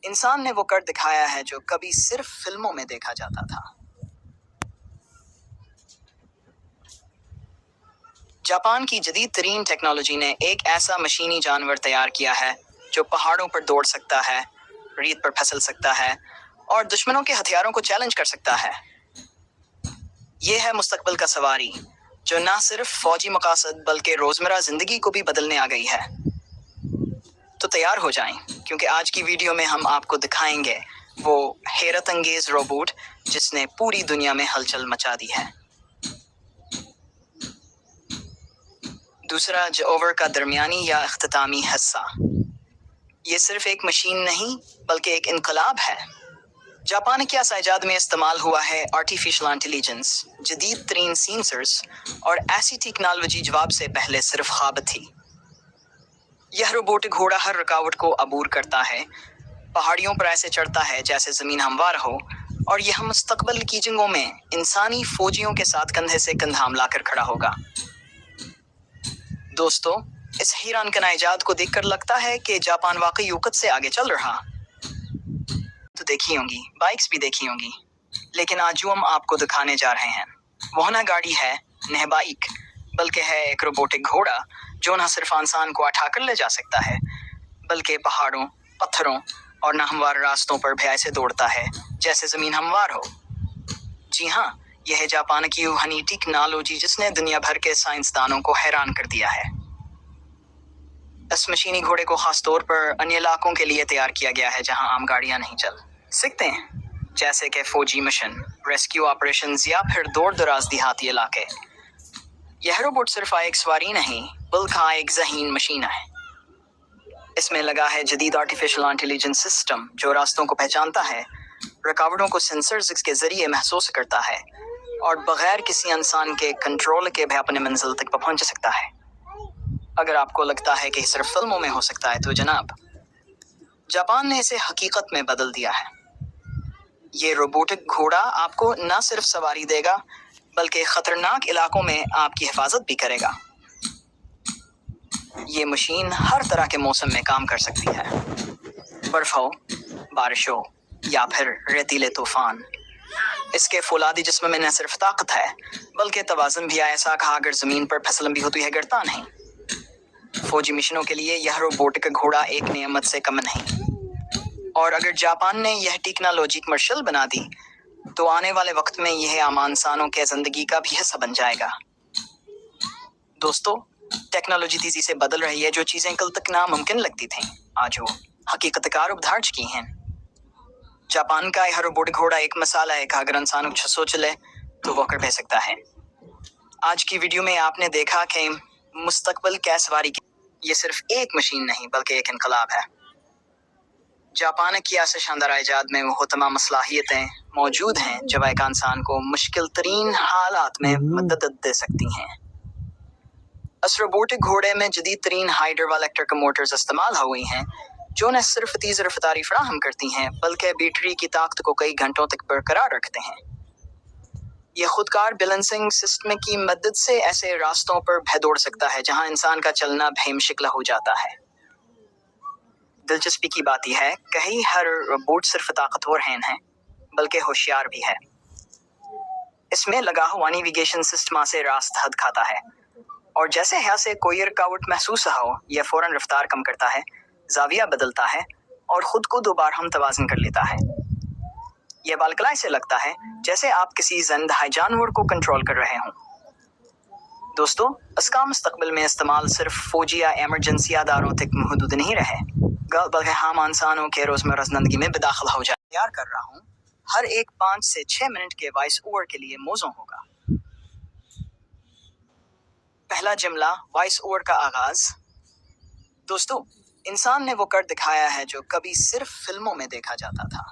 انسان نے وہ کر دکھایا ہے جو کبھی صرف فلموں میں دیکھا جاتا تھا۔ جاپان کی جدید ترین ٹیکنالوجی نے ایک ایسا مشینی جانور تیار کیا ہے جو پہاڑوں پر دوڑ سکتا ہے، ریت پر پھسل سکتا ہے اور دشمنوں کے ہتھیاروں کو چیلنج کر سکتا ہے۔ یہ ہے مستقبل کا سواری جو نہ صرف فوجی مقاصد بلکہ روزمرہ زندگی کو بھی بدلنے آ گئی ہے۔ تو تیار ہو جائیں کیونکہ آج کی ویڈیو میں ہم آپ کو دکھائیں گے وہ حیرت انگیز روبوٹ جس نے پوری دنیا میں ہلچل مچا دی ہے۔ دوسرا اوور کا درمیانی یا اختتامی حصہ، یہ صرف ایک مشین نہیں بلکہ ایک انقلاب ہے۔ جاپان کی ایجاد میں استعمال ہوا ہے آرٹیفیشل انٹیلیجنس، جدید ترین سینسرز اور ایسی ٹیکنالوجی جواب سے پہلے صرف خواب تھی۔ یہ روبوٹ گھوڑا ہر رکاوٹ کو عبور کرتا ہے، پہاڑیوں پر ایسے چڑھتا ہے جیسے زمین ہموار ہو، اور یہ مستقبل کی جنگوں میں انسانی فوجیوں کے ساتھ کندھے سے کندھا ملا کر کھڑا ہوگا۔ دوستو، اس حیران کن ایجاد کو دیکھ کر لگتا ہے کہ جاپان واقعی وقت سے آگے چل رہا۔ تو دیکھی ہوں گی، بائکس بھی دیکھی ہوں گی، لیکن آج جو ہم آپ کو دکھانے جا رہے ہیں وہ نہ گاڑی ہے، نہ بائک، بلکہ ہے ایک روبوٹک گھوڑا جو نہ صرف انسان کو اٹھا کر لے جا سکتا ہے بلکہ پہاڑوں، پتھروں اور ناہموار راستوں پر بھی ایسے دوڑتا ہے جیسے زمین ہموار ہو۔ جی ہاں، یہ ہے جاپان کی روحانی ٹیکنالوجی جس نے دنیا بھر کے سائنسدانوں کو حیران کر دیا ہے۔ اس مشینی گھوڑے کو خاص طور پر ان علاقوں کے لیے تیار کیا گیا ہے جہاں عام گاڑیاں نہیں چل سکتے ہیں، جیسے کہ فوجی مشن، ریسکیو آپریشنز یا پھر دور دراز دیہاتی علاقے۔ یہ روبوٹ صرف ایک سواری نہیں بلکہ ایک ذہین مشین ہے۔ اس میں لگا ہے جدید آرٹیفیشل انٹیلیجنس سسٹم جو راستوں کو پہچانتا ہے، رکاوٹوں کو سینسرز کے ذریعے محسوس کرتا ہے اور بغیر کسی انسان کے کنٹرول کے بھی اپنے منزل تک پہنچ سکتا ہے۔ اگر آپ کو لگتا ہے کہ صرف فلموں میں ہو سکتا ہے تو جناب، جاپان نے اسے حقیقت میں بدل دیا ہے۔ یہ روبوٹک گھوڑا آپ کو نہ صرف سواری دے گا بلکہ خطرناک علاقوں میں آپ کی حفاظت بھی کرے گا۔ یہ مشین ہر طرح کے موسم میں کام کر سکتی ہے، برف ہو، بارش ہو یا پھر ریتیلے طوفان۔ اس کے فولادی جسم میں نہ صرف طاقت ہے بلکہ توازن بھی، ایسا کہا اگر زمین پر پھسل بھی ہوتی ہے گرتا نہیں۔ فوجی مشنوں کے لیے یہ روبوٹک گھوڑا ایک نعمت سے کم نہیں، اور اگر جاپان نے یہ ٹیکنالوجی کمرشل بنا دی تو آنے والے وقت میں یہ عام انسانوں کے زندگی کا بھی حصہ بن جائے گا۔ دوستو، ٹیکنالوجی تیزی سے بدل رہی ہے، جو چیزیں کل تک ناممکن لگتی تھیں آج وہ حقیقت کار ابھار چکی ہیں۔ جاپان کا یہ روبوٹ گھوڑا ایک مثال ہے کہ اگر انسان کچھ سوچ لے تو وہ کر بھی سکتا ہے۔ آج کی ویڈیو میں آپ نے دیکھا کہ مستقبل کی سواری یہ صرف ایک مشین نہیں بلکہ ایک انقلاب ہے۔ جاپان کی ایسے شاندار ایجاد میں وہ تمام صلاحیتیں موجود ہیں جو ایک انسان کو مشکل ترین حالات میں مدد دے سکتی ہیں۔ اس روبوٹک گھوڑے میں جدید ترین ہائیڈرو الیکٹرک موٹرز استعمال ہوئی ہیں جو نہ صرف تیز رفتاری فراہم کرتی ہیں بلکہ بیٹری کی طاقت کو کئی گھنٹوں تک برقرار رکھتے ہیں۔ یہ خودکار بیلنسنگ سسٹم کی مدد سے ایسے راستوں پر بھی دوڑ سکتا ہے جہاں انسان کا چلنا بھی مشکل ہو جاتا ہے۔ دلچسپی کی بات یہ ہے کہ ہر روبوٹ صرف طاقتور ہے بلکہ ہوشیار بھی ہے۔ اس میں لگا ہوا نیویگیشن سسٹم سے راستہ دکھاتا ہے، اور جیسے یہاں سے کوئی رکاوٹ محسوس ہو یہ فوراً رفتار کم کرتا ہے، زاویہ بدلتا ہے اور خود کو دوبارہ ہم توازن کر لیتا ہے۔ یہ بالکل سے لگتا ہے جیسے آپ کسی زندہ جانور کو کنٹرول کر رہے ہوں۔ دوستو، اس کا مستقبل میں استعمال صرف فوجی یا ایمرجنسی اداروں تک محدود نہیں رہے بلکہ عام انسانوں کے روزمرہ زندگی میں بھی داخل ہو جائے۔ تیار کر رہا ہوں، ہر ایک 5 سے 6 منٹ کے وائس اوور کے لیے موزوں ہوگا۔ پہلا جملہ وائس اوور کا آغاز۔ دوستو، انسان نے وہ کر دکھایا ہے جو کبھی صرف فلموں میں دیکھا جاتا تھا۔